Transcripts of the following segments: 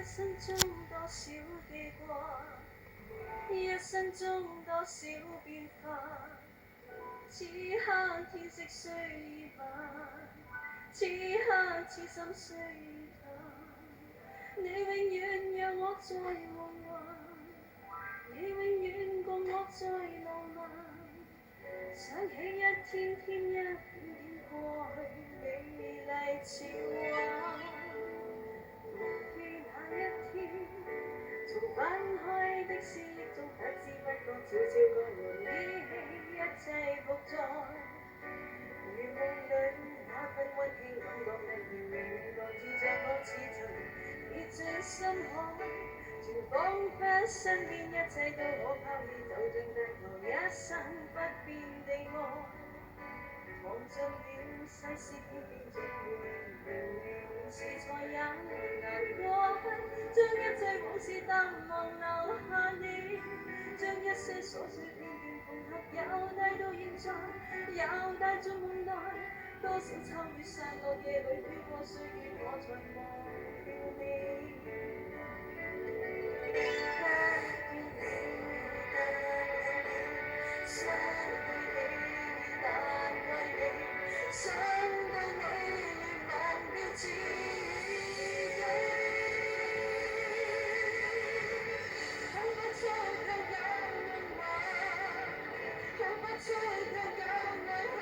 生中多少記掛，一生中多少變化。此刻天色雖已晚，此刻痴心雖已淡，你永遠讓我在夢幻，你永遠共我在浪漫。想起一天天一點點過去，美麗似畫。記那一天，從分開的思憶中不知不覺悄悄降臨，依稀一切伏在如夢裏那份溫馨感覺，突然明來自像我似曾跌進深海，全彷彿身邊一切都可拋棄，就像低頭一生不變的愛。忘盡了世事偏偏這樣，明明是錯也難過，將一切往事淡忘留下你，將一些瑣碎片段縫合，又帶到現在，又帶進夢內，多少秋雨散落夜裏飄過歲月，我才忘掉你。想到你忘掉自己，看不出卻有夢幻，看不出卻有內涵。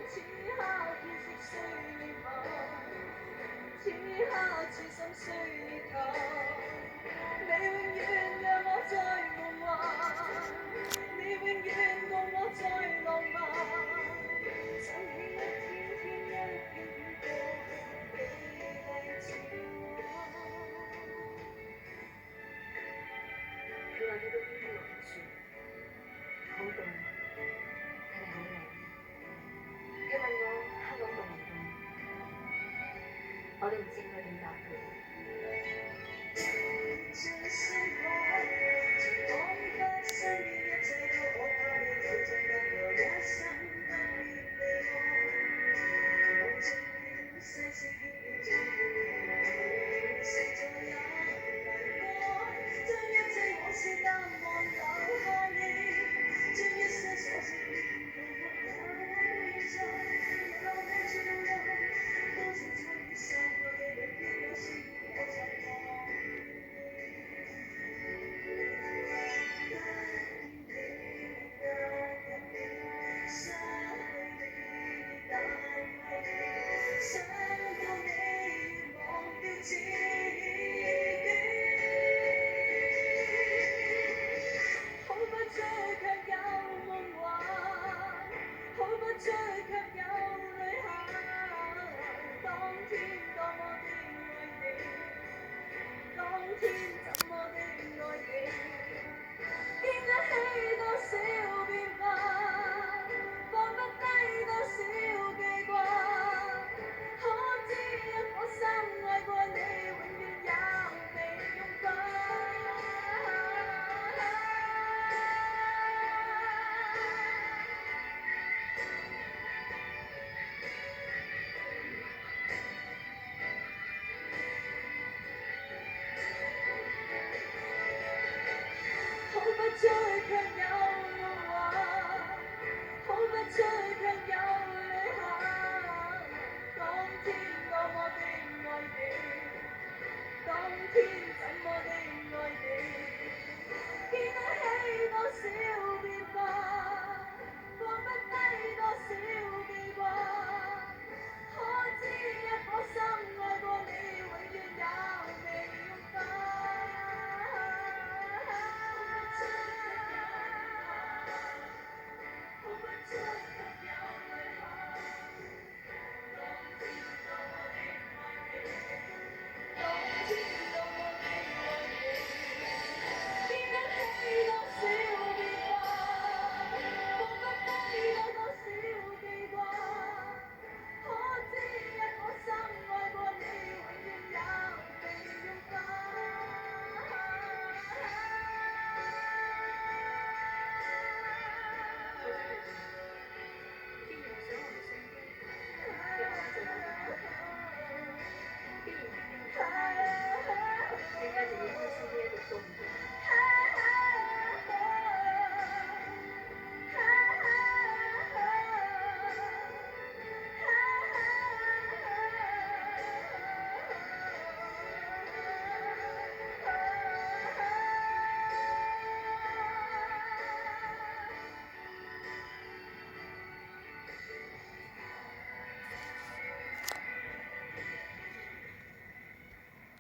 此刻天色雖已晚，此刻痴心雖已淡，你永遠讓我在夢幻，你永遠共我在浪漫。想起一天天一點點過去，美麗似畫。佢話去到邊都落唔雪，好凍，但係好靚。佢問我香港凍唔凍，我都唔知應該點答佢。天怎麼的愛你，經得起